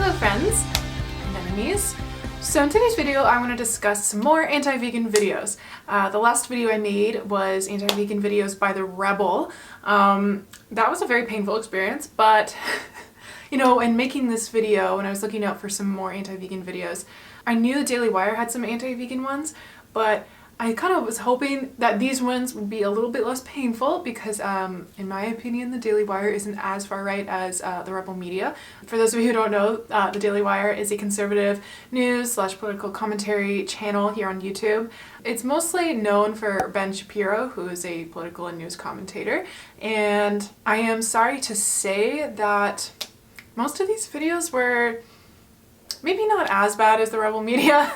Hello friends and enemies. So in today's video I want to discuss some more anti-vegan videos. The last video I made was anti-vegan videos by The Rebel. That was a very painful experience, but you know, in making this video, when I was looking out for some more anti-vegan videos, I knew the Daily Wire had some anti-vegan ones, but I kind of was hoping that these ones would be a little bit less painful because, in my opinion, the Daily Wire isn't as far right as the Rebel media. For those of you who don't know, the Daily Wire is a conservative news / political commentary channel here on YouTube. It's mostly known for Ben Shapiro, who is a political and news commentator, and I am sorry to say that most of these videos were maybe not as bad as the Rebel media,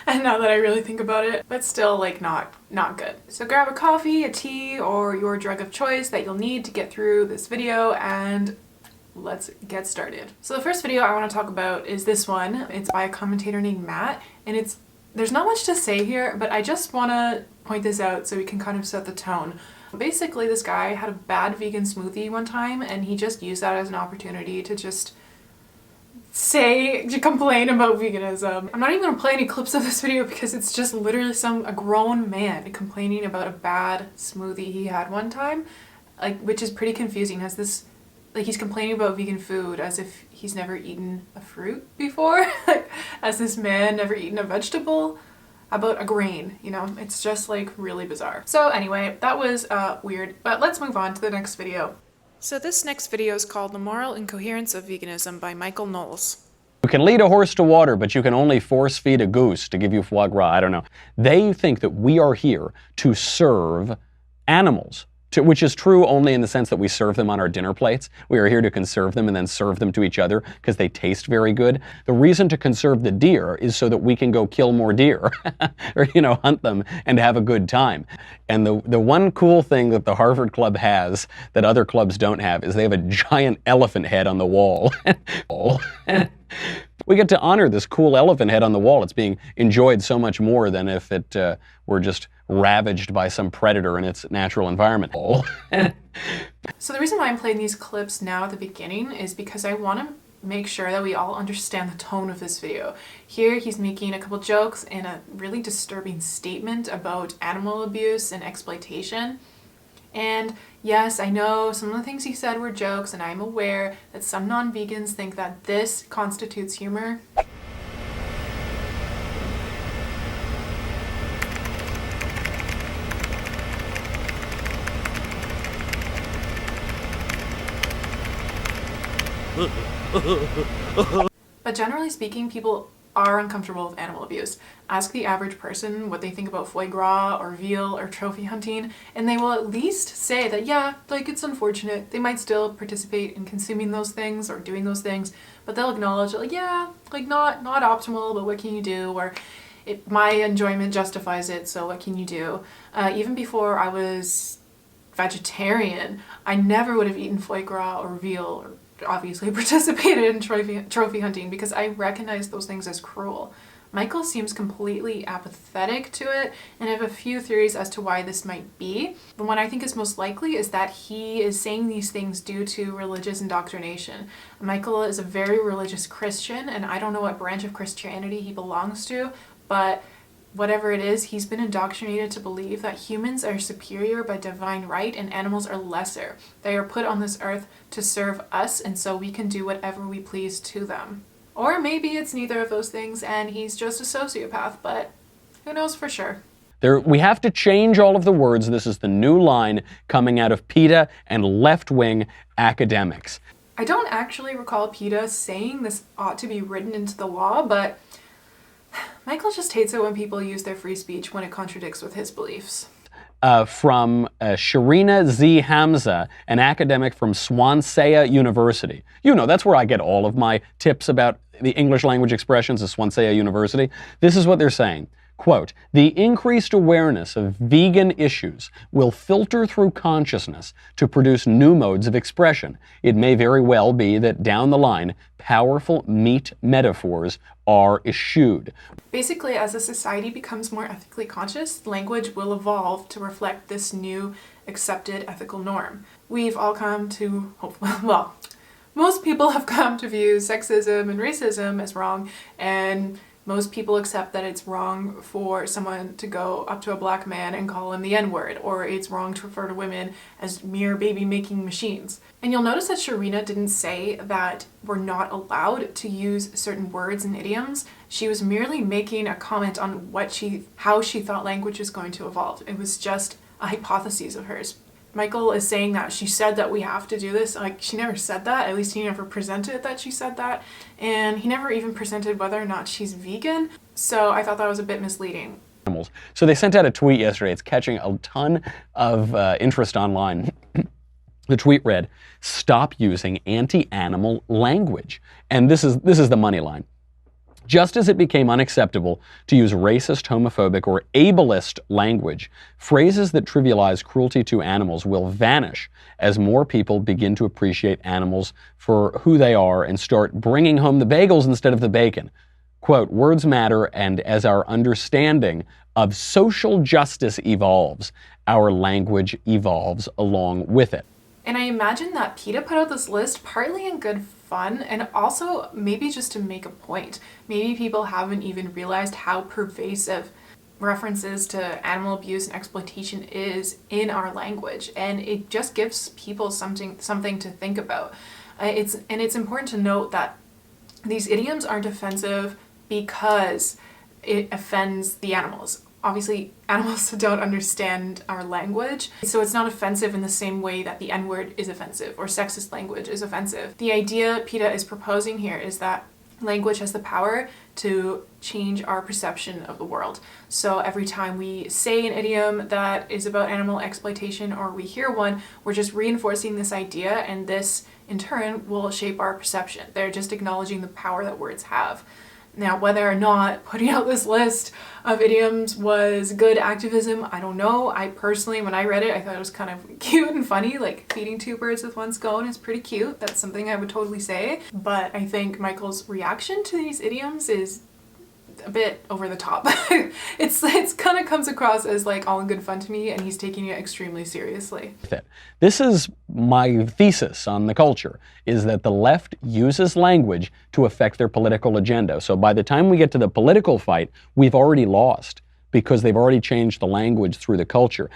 and now that I really think about it, but still like not good. So grab a coffee, a tea, or your drug of choice that you'll need to get through this video, and let's get started. So the first video I want to talk about is this one. It's by a commentator named Matt, and there's not much to say here, but I just want to point this out so we can kind of set the tone. Basically, this guy had a bad vegan smoothie one time, and he just used that as an opportunity to just complain about veganism. I'm not even gonna play any clips of this video because it's just literally a grown man complaining about a bad smoothie he had one time, which is pretty confusing. He's complaining about vegan food as if he's never eaten a fruit before, as this man never eaten a vegetable, about a grain, you know? It's just really bizarre. So anyway, that was weird, but let's move on to the next video. So this next video is called The Moral Incoherence of Veganism by Michael Knowles. You can lead a horse to water, but you can only force feed a goose to give you foie gras. I don't know. They think that we are here to serve animals, which is true only in the sense that we serve them on our dinner plates. We are here to conserve them and then serve them to each other because they taste very good. The reason to conserve the deer is so that we can go kill more deer or, hunt them and have a good time. And the one cool thing that the Harvard Club has that other clubs don't have is they have a giant elephant head on the wall. We get to honor this cool elephant head on the wall. It's being enjoyed so much more than if it were just ravaged by some predator in its natural environment. So the reason why I'm playing these clips now at the beginning is because I want to make sure that we all understand the tone of this video. Here he's making a couple jokes and a really disturbing statement about animal abuse and exploitation. And yes, I know some of the things he said were jokes, and I'm aware that some non-vegans think that this constitutes humor. But generally speaking, people are uncomfortable with animal abuse. Ask the average person what they think about foie gras or veal or trophy hunting, and they will at least say that, yeah, it's unfortunate. They might still participate in consuming those things or doing those things, but they'll acknowledge not optimal, but what can you do? Or my enjoyment justifies it, so what can you do? Even before I was vegetarian, I never would have eaten foie gras or veal or obviously participated in trophy hunting because I recognize those things as cruel. Michael seems completely apathetic to it, and I have a few theories as to why this might be. The one I think is most likely is that he is saying these things due to religious indoctrination. Michael is a very religious Christian, and I don't know what branch of Christianity he belongs to, but whatever it is, he's been indoctrinated to believe that humans are superior by divine right and animals are lesser. They are put on this earth to serve us, and so we can do whatever we please to them. Or maybe it's neither of those things and he's just a sociopath, but who knows for sure. We have to change all of the words. This is the new line coming out of PETA and left-wing academics. I don't actually recall PETA saying this ought to be written into the law, but Michael just hates it when people use their free speech when it contradicts with his beliefs. From Sharina Z. Hamza, an academic from Swansea University. That's where I get all of my tips about the English language expressions at Swansea University. This is what they're saying. Quote, "The increased awareness of vegan issues will filter through consciousness to produce new modes of expression. It may very well be that down the line, powerful meat metaphors are eschewed." Basically, as a society becomes more ethically conscious, language will evolve to reflect this new accepted ethical norm. We've all come to, Most people have come to view sexism and racism as wrong, and most people accept that it's wrong for someone to go up to a black man and call him the N-word, or it's wrong to refer to women as mere baby-making machines. And you'll notice that Sharina didn't say that we're not allowed to use certain words and idioms. She was merely making a comment on how she thought language is going to evolve. It was just a hypothesis of hers. Michael is saying that she said that we have to do this. Like, she never said that. At least he never presented that she said that. And he never even presented whether or not she's vegan. So I thought that was a bit misleading. So they sent out a tweet yesterday. It's catching a ton of interest online. The tweet read, "Stop using anti-animal language." And this is the money line. Just as it became unacceptable to use racist, homophobic, or ableist language, phrases that trivialize cruelty to animals will vanish as more people begin to appreciate animals for who they are and start bringing home the bagels instead of the bacon. Quote, "Words matter, and as our understanding of social justice evolves, our language evolves along with it." And I imagine that PETA put out this list partly in good fun and also maybe just to make a point. Maybe people haven't even realized how pervasive references to animal abuse and exploitation is in our language, and it just gives people something to think about. It's important to note that these idioms aren't offensive because it offends the animals. Obviously, animals don't understand our language, so it's not offensive in the same way that the N-word is offensive or sexist language is offensive. The idea PETA is proposing here is that language has the power to change our perception of the world. So every time we say an idiom that is about animal exploitation or we hear one, we're just reinforcing this idea, and this in turn will shape our perception. They're just acknowledging the power that words have. Now, whether or not putting out this list of idioms was good activism, I don't know. I personally, when I read it, I thought it was kind of cute and funny. Like, feeding two birds with one stone is pretty cute. That's something I would totally say. But I think Michael's reaction to these idioms is a bit over the top. It's kind of comes across as like all in good fun to me, and he's taking it extremely seriously. This is my thesis on the culture, is that the left uses language to affect their political agenda. So by the time we get to the political fight, we've already lost because they've already changed the language through the culture.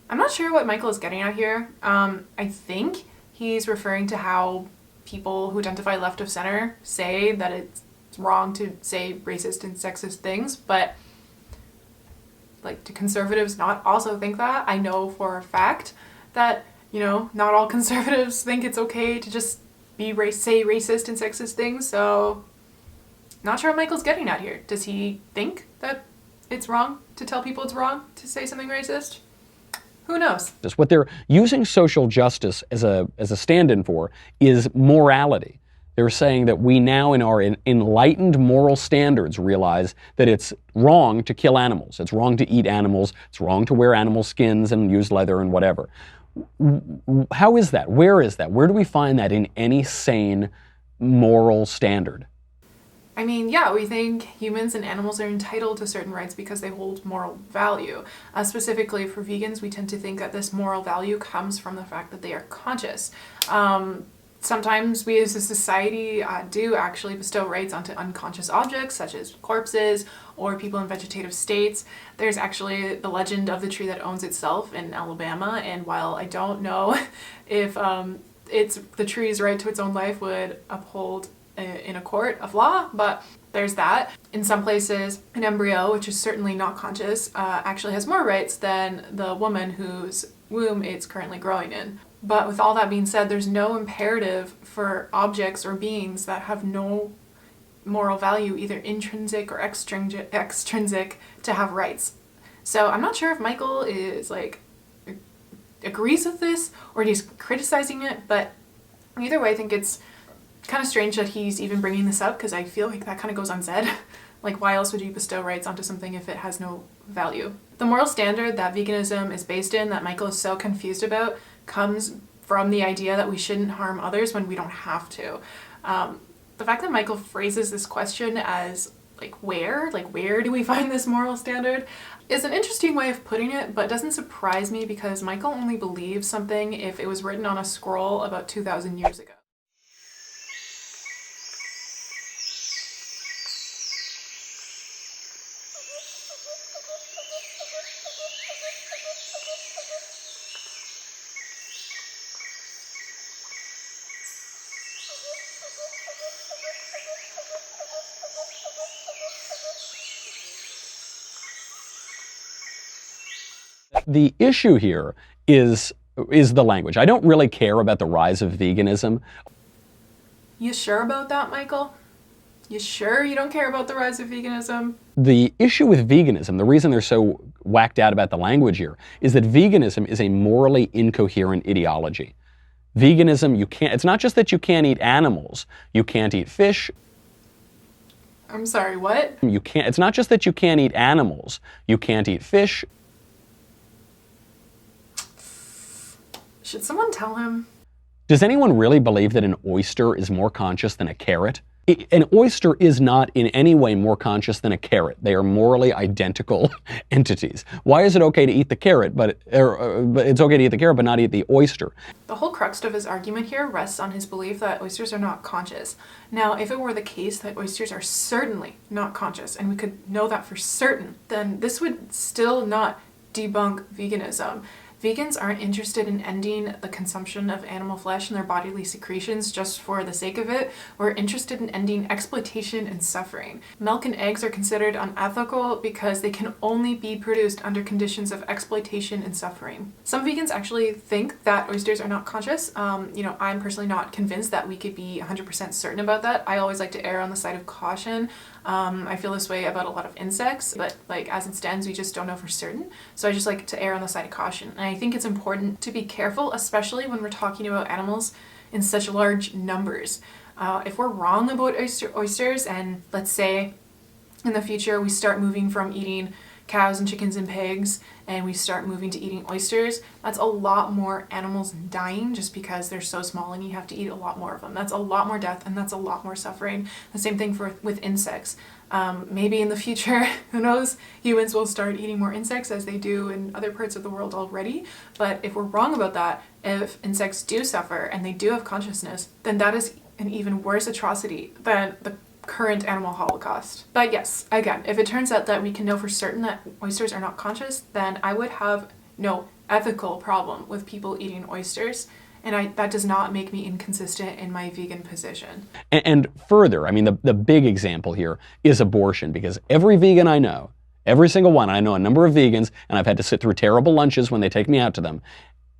I'm not sure what Michael is getting at here. I think he's referring to how people who identify left of center say that it's wrong to say racist and sexist things, but like, do conservatives not also think that? I know for a fact that, not all conservatives think it's okay to just say racist and sexist things, so not sure what Michael's getting at here. Does he think that it's wrong to tell people it's wrong to say something racist? Who knows? What they're using social justice as a stand-in for is morality. They're saying that we now, in our enlightened moral standards, realize that it's wrong to kill animals. It's wrong to eat animals. It's wrong to wear animal skins and use leather and whatever. How is that? Where is that? Where do we find that in any sane moral standard? I mean, yeah, we think humans and animals are entitled to certain rights because they hold moral value. Specifically for vegans, we tend to think that this moral value comes from the fact that they are conscious. Sometimes we as a society do actually bestow rights onto unconscious objects such as corpses or people in vegetative states. There's actually the legend of the tree that owns itself in Alabama, and while I don't know if the tree's right to its own life would uphold in a court of law, but there's that. In some places, an embryo, which is certainly not conscious, actually has more rights than the woman whose womb it's currently growing in. But with all that being said, there's no imperative for objects or beings that have no moral value, either intrinsic or extrinsic, to have rights. So I'm not sure if Michael is agrees with this or he's criticizing it, but either way, I think it's kind of strange that he's even bringing this up, because I feel like that kind of goes unsaid. Like, why else would you bestow rights onto something if it has no value? The moral standard that veganism is based in, that Michael is so confused about, comes from the idea that we shouldn't harm others when we don't have to. The fact that Michael phrases this question as where do we find this moral standard, is an interesting way of putting it, but doesn't surprise me because Michael only believes something if it was written on a scroll about 2,000 years ago. The issue here is the language. I don't really care about the rise of veganism. You sure about that, Michael? You sure you don't care about the rise of veganism? The issue with veganism, the reason they're so whacked out about the language here, is that veganism is a morally incoherent ideology. Veganism, it's not just that you can't eat animals, you can't eat fish. I'm sorry, what? It's not just that you can't eat animals, you can't eat fish. Should someone tell him? Does anyone really believe that an oyster is more conscious than a carrot? An oyster is not in any way more conscious than a carrot. They are morally identical entities. Why is it okay to eat the carrot, but it's okay to eat the carrot but not eat the oyster? The whole crux of his argument here rests on his belief that oysters are not conscious. Now, if it were the case that oysters are certainly not conscious, and we could know that for certain, then this would still not debunk veganism. Vegans aren't interested in ending the consumption of animal flesh and their bodily secretions just for the sake of it. We're interested in ending exploitation and suffering. Milk and eggs are considered unethical because they can only be produced under conditions of exploitation and suffering. Some vegans actually think that oysters are not conscious. I'm personally not convinced that we could be 100% certain about that. I always like to err on the side of caution. I feel this way about a lot of insects, but as it stands, we just don't know for certain. So I just like to err on the side of caution. And I think it's important to be careful, especially when we're talking about animals in such large numbers. If we're wrong about oysters, and let's say in the future we start moving from eating cows and chickens and pigs and we start moving to eating oysters, that's a lot more animals dying just because they're so small and you have to eat a lot more of them. That's a lot more death and that's a lot more suffering. The same thing with insects. Maybe in the future, who knows, humans will start eating more insects as they do in other parts of the world already. But if we're wrong about that, if insects do suffer and they do have consciousness, then that is an even worse atrocity than the current animal holocaust. But yes, again, if it turns out that we can know for certain that oysters are not conscious, then I would have no ethical problem with people eating oysters. And that does not make me inconsistent in my vegan position. And further, I mean, the big example here is abortion, because every vegan I know, every single one, I know a number of vegans, and I've had to sit through terrible lunches when they take me out to them,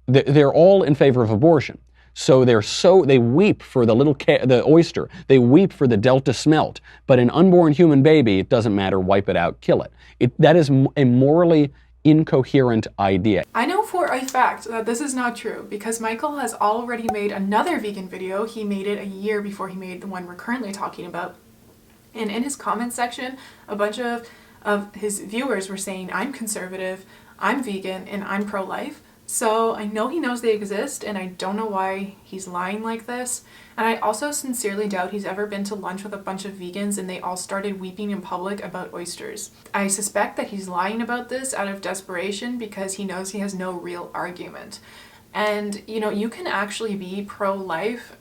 they're all in favor of abortion. So they weep for the oyster, they weep for the delta smelt, but an unborn human baby, it doesn't matter, wipe it out, kill it. That is a morally incoherent idea. I know for a fact that this is not true because Michael has already made another vegan video. He made it a year before he made the one we're currently talking about. And in his comment section, a bunch of his viewers were saying, I'm conservative, I'm vegan, and I'm pro-life. So I know he knows they exist, and I don't know why he's lying like this. And I also sincerely doubt he's ever been to lunch with a bunch of vegans and they all started weeping in public about oysters. I suspect that he's lying about this out of desperation because he knows he has no real argument. And, you can actually be pro-life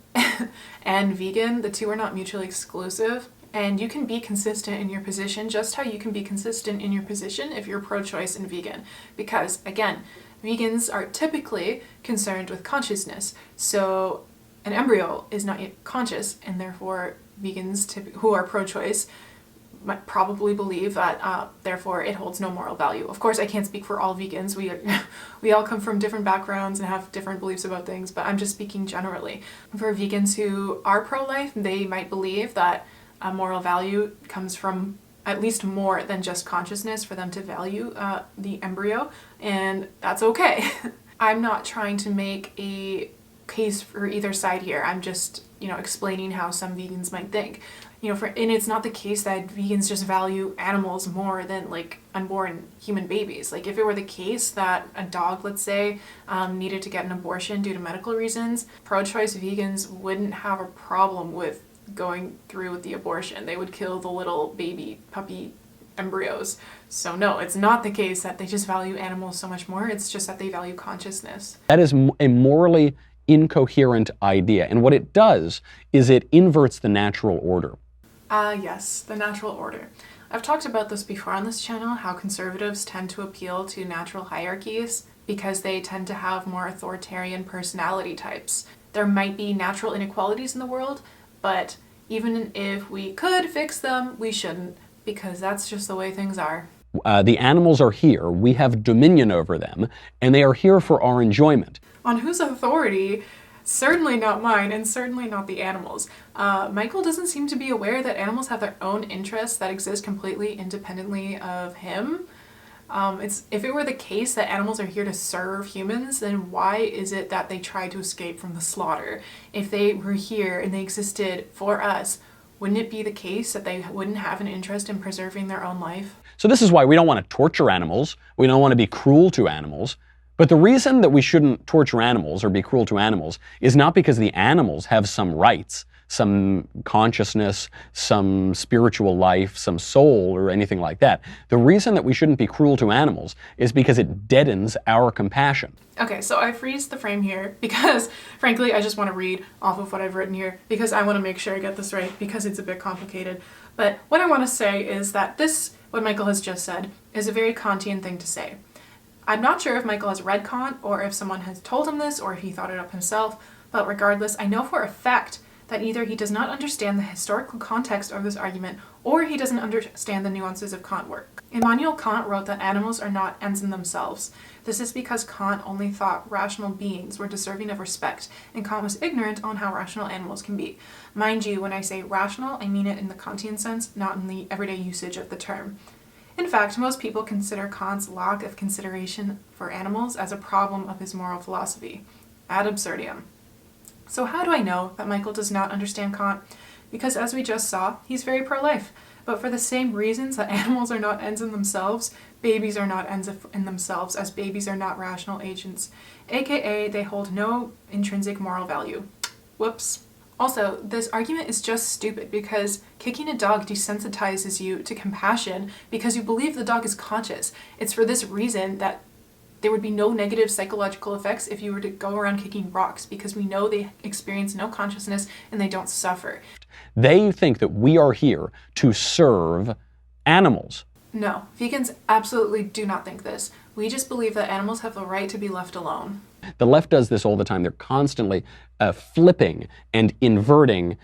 and vegan. The two are not mutually exclusive. And you can be consistent in your position just how you can be consistent in your position if you're pro-choice and vegan. Because, again, vegans are typically concerned with consciousness. So an embryo is not yet conscious, and therefore vegans who are pro-choice might probably believe that therefore it holds no moral value. Of course, I can't speak for all vegans. We all come from different backgrounds and have different beliefs about things, but I'm just speaking generally. For vegans who are pro-life, they might believe that a moral value comes from at least more than just consciousness for them to value the embryo, and that's okay. I'm not trying to make a case for either side here. I'm just, explaining how some vegans might think. And it's not the case that vegans just value animals more than unborn human babies. If it were the case that a dog, let's say, needed to get an abortion due to medical reasons, pro-choice vegans wouldn't have a problem with going through with the abortion. They would kill the little baby puppy embryos. So no, it's not the case that they just value animals so much more. It's just that they value consciousness. That is a morally incoherent idea. And what it does is it inverts the natural order. Yes, the natural order. I've talked about this before on this channel, how conservatives tend to appeal to natural hierarchies because they tend to have more authoritarian personality types. There might be natural inequalities in the world, but even if we could fix them, we shouldn't, because that's just the way things are. The animals are here, we have dominion over them, and they are here for our enjoyment. On whose authority? Certainly not mine, and certainly not the animals. Michael doesn't seem to be aware that animals have their own interests that exist completely independently of him. If it were the case that animals are here to serve humans, then why is it that they try to escape from the slaughter? If they were here and they existed for us, wouldn't it be the case that they wouldn't have an interest in preserving their own life? So this is why we don't want to torture animals, we don't want to be cruel to animals. But the reason that we shouldn't torture animals or be cruel to animals is not because the animals have some rights, some consciousness, some spiritual life, some soul, or anything like that. The reason that we shouldn't be cruel to animals is because it deadens our compassion. Okay, so I freeze the frame here because, frankly, I just want to read off of what I've written here because I want to make sure I get this right because it's a bit complicated. But what I want to say is that this, what Michael has just said, is a very Kantian thing to say. I'm not sure if Michael has read Kant or if someone has told him this or if he thought it up himself, but regardless, I know for a fact that either he does not understand the historical context of this argument or he doesn't understand the nuances of Kant work. Immanuel Kant wrote that animals are not ends in themselves. This is because Kant only thought rational beings were deserving of respect, and Kant was ignorant on how rational animals can be. Mind you, when I say rational, I mean it in the Kantian sense, not in the everyday usage of the term. In fact, most people consider Kant's lack of consideration for animals as a problem of his moral philosophy. Ad absurdum. So how do I know that Michael does not understand Kant? Because as we just saw, he's very pro-life. But for the same reasons that animals are not ends in themselves, babies are not ends in themselves, as babies are not rational agents. AKA, they hold no intrinsic moral value. Whoops. Also, this argument is just stupid because kicking a dog desensitizes you to compassion because you believe the dog is conscious. It's for this reason that there would be no negative psychological effects if you were to go around kicking rocks because we know they experience no consciousness and they don't suffer. They think that we are here to serve animals. No, vegans absolutely do not think this. We just believe that animals have the right to be left alone. The left does this all the time. They're constantly flipping and inverting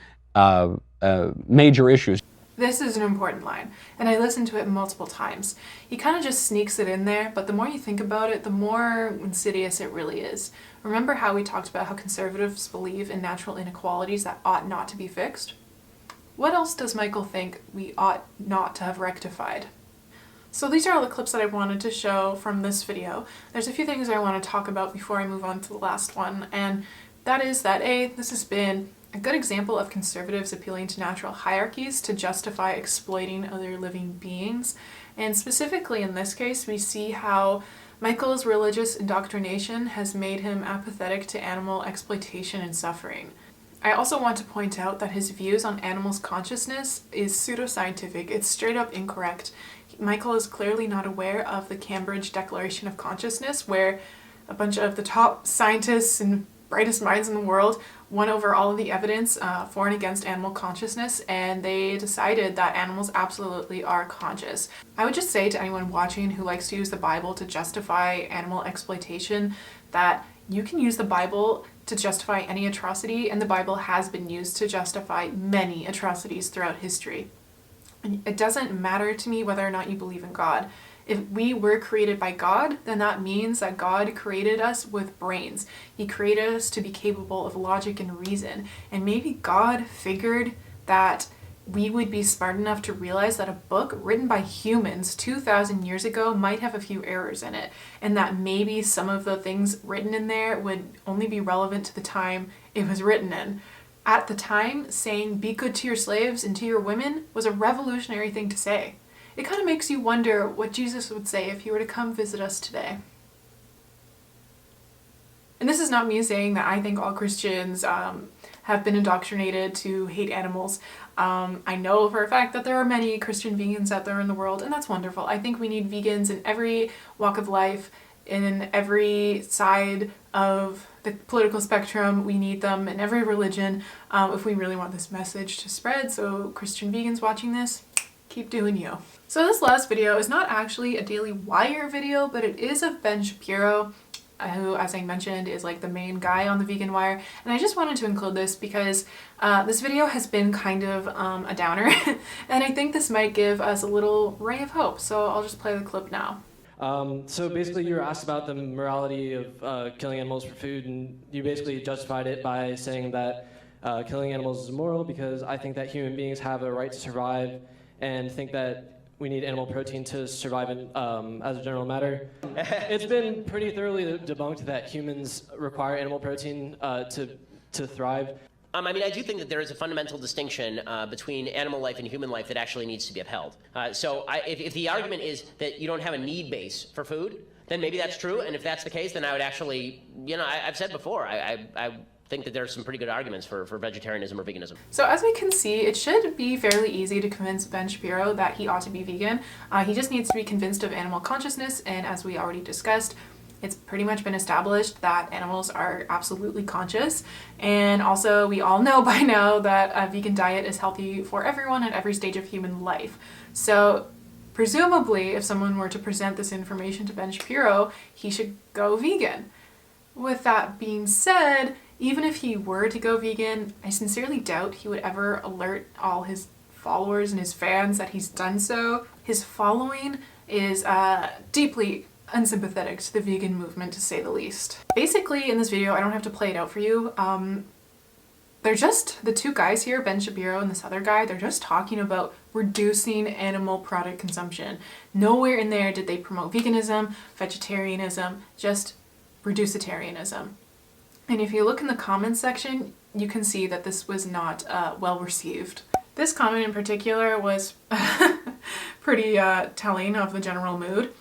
major issues. This is an important line, and I listened to it multiple times. He kind of just sneaks it in there, but the more you think about it, the more insidious it really is. Remember how we talked about how conservatives believe in natural inequalities that ought not to be fixed? What else does Michael think we ought not to have rectified? So these are all the clips that I wanted to show from this video. There's a few things I want to talk about before I move on to the last one, and that is that A, this has been a good example of conservatives appealing to natural hierarchies to justify exploiting other living beings. And specifically in this case, we see how Michael's religious indoctrination has made him apathetic to animal exploitation and suffering. I also want to point out that his views on animals' consciousness is pseudoscientific. It's straight up incorrect. Michael is clearly not aware of the Cambridge Declaration of Consciousness, where a bunch of the top scientists and brightest minds in the world went over all of the evidence for and against animal consciousness, and they decided that animals absolutely are conscious. I would just say to anyone watching who likes to use the Bible to justify animal exploitation that you can use the Bible to justify any atrocity, and the Bible has been used to justify many atrocities throughout history. And it doesn't matter to me whether or not you believe in God. If we were created by God, then that means that God created us with brains. He created us to be capable of logic and reason. And maybe God figured that we would be smart enough to realize that a book written by humans 2,000 years ago might have a few errors in it, and that maybe some of the things written in there would only be relevant to the time it was written in. At the time, saying be good to your slaves and to your women was a revolutionary thing to say. It kind of makes you wonder what Jesus would say if he were to come visit us today. And this is not me saying that I think all Christians have been indoctrinated to hate animals. I know for a fact that there are many Christian vegans out there in the world, and that's wonderful. I think we need vegans in every walk of life, in every side of the political spectrum. We need them in every religion if we really want this message to spread. So Christian vegans watching this, keep doing you. So this last video is not actually a Daily Wire video, but it is of Ben Shapiro. who, as I mentioned, is like the main guy on the Vegan Wire. And I just wanted to include this because this video has been kind of a downer, and I think this might give us a little ray of hope. So I'll just play the clip now. So basically you were asked about the morality of killing animals for food, and you basically justified it by saying that killing animals is immoral because I think that human beings have a right to survive and think that we need animal protein to survive as a general matter. It's been pretty thoroughly debunked that humans require animal protein to thrive. I mean, I do think that there is a fundamental distinction between animal life and human life that actually needs to be upheld. If the argument is that you don't have a need base for food, then maybe that's true. And if that's the case, then I would actually, I've said before, I think that there's some pretty good arguments for vegetarianism or veganism. So as we can see, it should be fairly easy to convince Ben Shapiro that he ought to be vegan. He just needs to be convinced of animal consciousness, and as we already discussed, it's pretty much been established that animals are absolutely conscious. And also we all know by now that a vegan diet is healthy for everyone at every stage of human life. So presumably, if someone were to present this information to Ben Shapiro, he should go vegan. With that being said, even if he were to go vegan, I sincerely doubt he would ever alert all his followers and his fans that he's done so. His following is deeply unsympathetic to the vegan movement, to say the least. Basically, in this video, I don't have to play it out for you. They're just, the two guys here, Ben Shapiro and this other guy, they're just talking about reducing animal product consumption. Nowhere in there did they promote veganism, vegetarianism, just reducitarianism. And if you look in the comments section, you can see that this was not well received. This comment in particular was pretty telling of the general mood.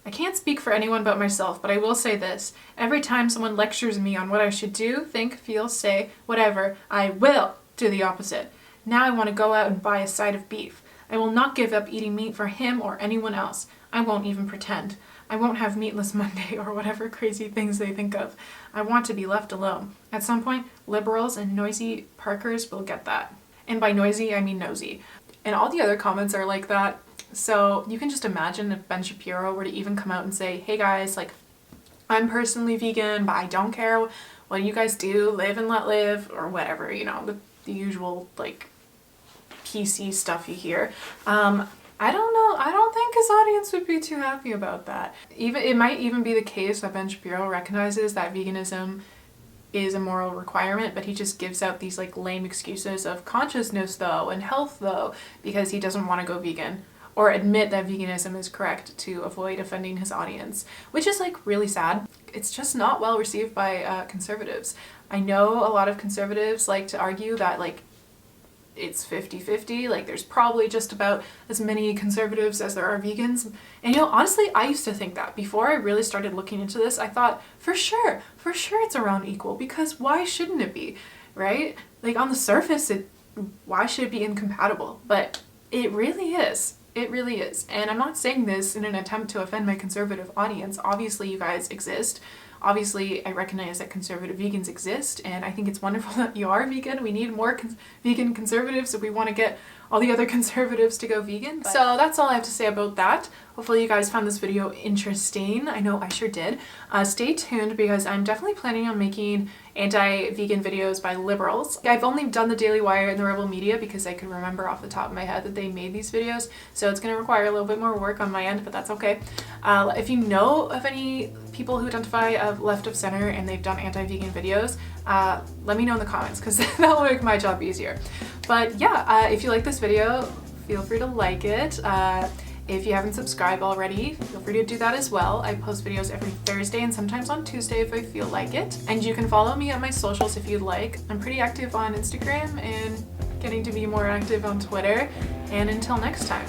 I can't speak for anyone but myself, but I will say this. Every time someone lectures me on what I should do, think, feel, say, whatever, I will do the opposite. Now I want to go out and buy a side of beef. I will not give up eating meat for him or anyone else. I won't even pretend. I won't have meatless Monday or whatever crazy things they think of. I want to be left alone. At some point, liberals and noisy Parkers will get that. And by noisy, I mean nosy. And all the other comments are like that. So you can just imagine if Ben Shapiro were to even come out and say, hey guys, like, I'm personally vegan, but I don't care what you guys do, live and let live, or whatever, the usual, like, PC stuff you hear. I don't know. I don't think his audience would be too happy about that. It might even be the case that Ben Shapiro recognizes that veganism is a moral requirement, but he just gives out these like lame excuses of consciousness though and health though because he doesn't want to go vegan or admit that veganism is correct to avoid offending his audience, which is like really sad. It's just not well received by conservatives. I know a lot of conservatives like to argue that like it's 50-50, like there's probably just about as many conservatives as there are vegans. And honestly, I used to think that. Before I really started looking into this, I thought, for sure it's around equal, because why shouldn't it be, right? Like on the surface, why should it be incompatible? But it really is. It really is. And I'm not saying this in an attempt to offend my conservative audience. Obviously, you guys exist. Obviously, I recognize that conservative vegans exist, and I think it's wonderful that you are vegan. We need more vegan conservatives if we want to get all the other conservatives to go vegan. So that's all I have to say about that. Hopefully you guys found this video interesting. I know I sure did. Stay tuned because I'm definitely planning on making anti-vegan videos by liberals. I've only done the Daily Wire and the Rebel Media because I can remember off the top of my head that they made these videos, so it's going to require a little bit more work on my end, but that's okay. If you know of any people who identify left of center and they've done anti-vegan videos, let me know in the comments because that'll make my job easier. But yeah, if you like this video, feel free to like it. If you haven't subscribed already, feel free to do that as well. I post videos every Thursday and sometimes on Tuesday if I feel like it. And you can follow me at my socials if you'd like. I'm pretty active on Instagram and getting to be more active on Twitter. And until next time.